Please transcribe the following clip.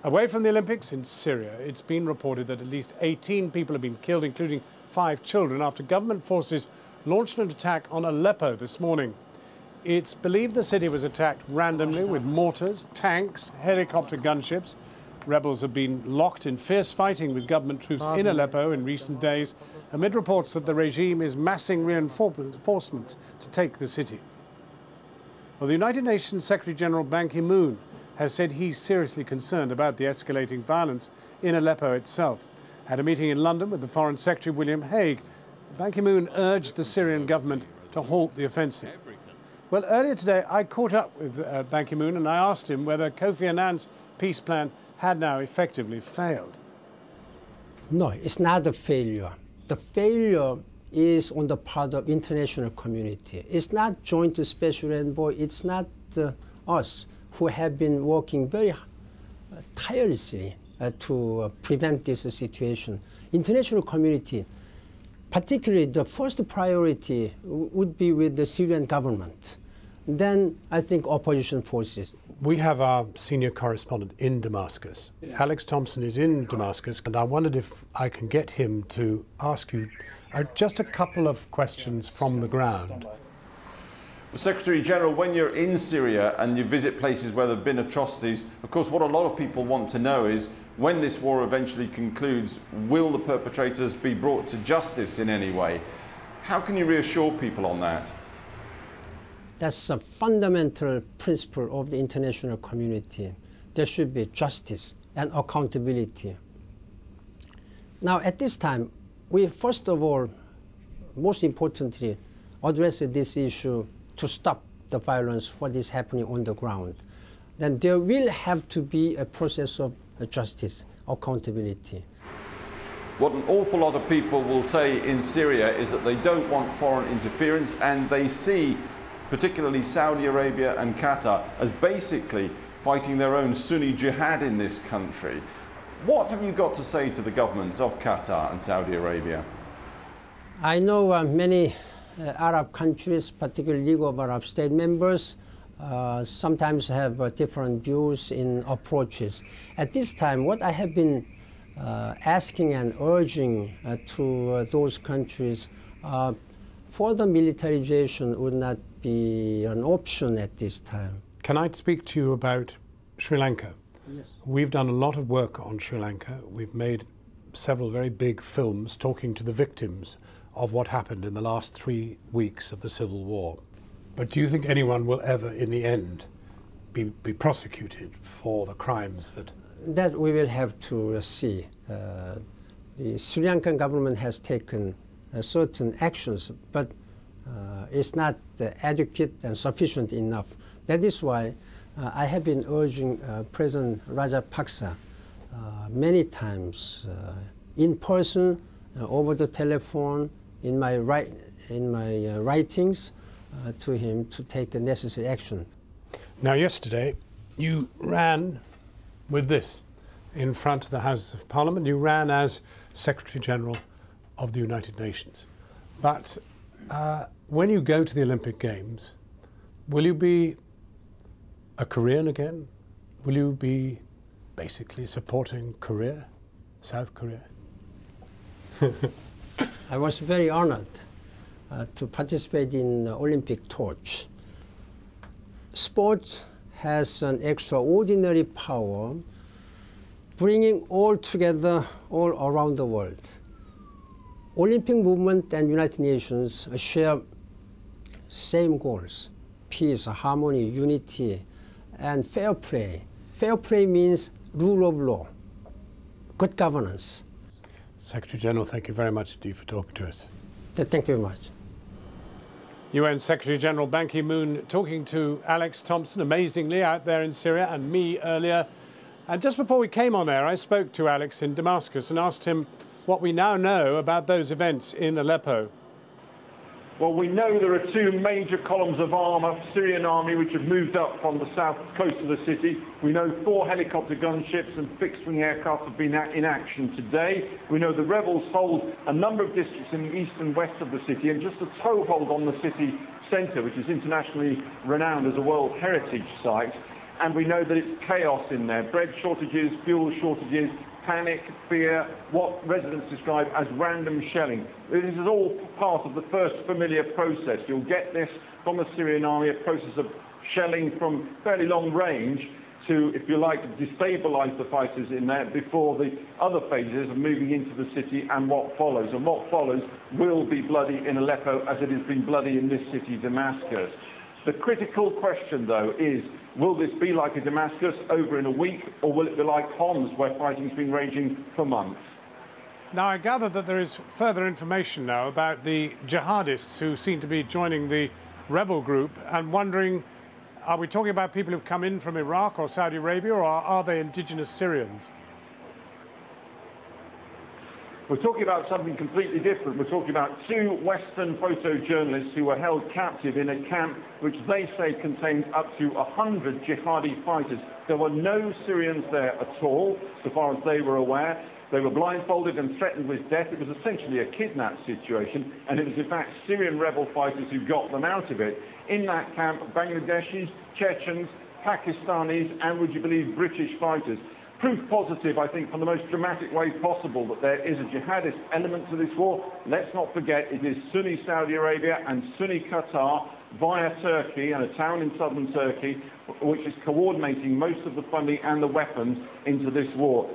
Away from the Olympics in Syria, it's been reported that at least 18 people have been killed, including 5 children, after government forces launched an attack on Aleppo this morning. It's believed the city was attacked randomly with mortars, tanks, helicopter gunships. Rebels have been locked in fierce fighting with government troops in Aleppo in recent days, amid reports that the regime is massing reinforcements to take the city. Well, the United Nations Secretary-General Ban Ki-moon has said he's seriously concerned about the escalating violence in Aleppo itself. At a meeting in London with the Foreign Secretary William Hague, Ban Ki-moon urged the Syrian government to halt the offensive. Well, earlier today, I caught up with Ban Ki-moon and I asked him whether Kofi Annan's peace plan had now effectively failed. No, it's not a failure. The failure is on the part of international community. It's not joint special envoy, it's not us who have been working very tirelessly to prevent this situation. International community, particularly the first priority would be with the Syrian government. Then I think opposition forces. We have our senior correspondent in Damascus. Alex Thomson is in Damascus, and I wondered if I can get him to ask you just a couple of questions from the ground. Well, Secretary General, when you're in Syria and you visit places where there have been atrocities, of course what a lot of people want to know is, when this war eventually concludes, will the perpetrators be brought to justice in any way? How can you reassure people on that? That's a fundamental principle of the international community. There should be justice and accountability. Now, at this time, we first of all, most importantly, address this issue to stop the violence, what is happening on the ground. Then there will have to be a process of justice, accountability. What an awful lot of people will say in Syria is that they don't want foreign interference, and they see particularly Saudi Arabia and Qatar as basically fighting their own Sunni jihad in this country. What have you got to say to the governments of Qatar and Saudi Arabia? I know many Arab countries, particularly League of Arab States members, sometimes have different views in approaches. At this time, what I have been asking and urging to those countries, further militarization would not be an option at this time. Can I speak to you about Sri Lanka? Yes. We've done a lot of work on Sri Lanka. We've made several very big films talking to the victims of what happened in the last 3 weeks of the civil war. But do you think anyone will ever, in the end, be prosecuted for the crimes that... That we will have to see. The Sri Lankan government has taken certain actions, but it's not adequate and sufficient enough. That is why I have been urging President Rajapaksa many times, in person, over the telephone, in my writings to him to take the necessary action. Now, yesterday, you ran with this in front of the Houses of Parliament. You ran as Secretary General of the United Nations. But when you go to the Olympic Games, will you be a Korean again? Will you be basically supporting Korea, South Korea? I was very honored to participate in the Olympic torch. Sports has an extraordinary power, bringing all together all around the world. Olympic movement and United Nations share same goals: peace, harmony, unity, and fair play. Fair play means rule of law, good governance. Secretary General, thank you very much indeed for talking to us. Thank you very much. UN Secretary General Ban Ki-moon talking to Alex Thomson, amazingly, out there in Syria, and me earlier. And just before we came on air, I spoke to Alex in Damascus and asked him what we now know about those events in Aleppo. Well, we know there are 2 major columns of armour, Syrian army, which have moved up from the south coast of the city. We know 4 helicopter gunships and fixed-wing aircraft have been in action today. We know the rebels hold a number of districts in the east and west of the city, and just a toehold on the city centre, which is internationally renowned as a World Heritage Site. and we know that it's chaos in there. Bread shortages, fuel shortages, panic, fear, what residents describe as random shelling. This is all part of the first familiar process. You'll get this from the Syrian army, a process of shelling from fairly long range to, if you like, destabilise the fighters in there before the other phases of moving into the city and what follows. And what follows will be bloody in Aleppo as it has been bloody in this city, Damascus. The critical question, though, is, will this be like a Damascus over in a week, or will it be like Homs, where fighting's been raging for months? Now, I gather that there is further information now about the jihadists who seem to be joining the rebel group, and wondering, are we talking about people who've come in from Iraq or Saudi Arabia, or are they indigenous Syrians? We're talking about something completely different. We're talking about two Western photojournalists who were held captive in a camp which they say contained up to 100 jihadi fighters. There were no Syrians there at all, so far as they were aware. They were blindfolded and threatened with death. It was essentially a kidnap situation, and it was in fact Syrian rebel fighters who got them out of it. In that camp, Bangladeshis, Chechens, Pakistanis, and, would you believe, British fighters. Proof positive, I think, from the most dramatic way possible that there is a jihadist element to this war. Let's not forget it is Sunni Saudi Arabia and Sunni Qatar via Turkey and a town in southern Turkey which is coordinating most of the funding and the weapons into this war.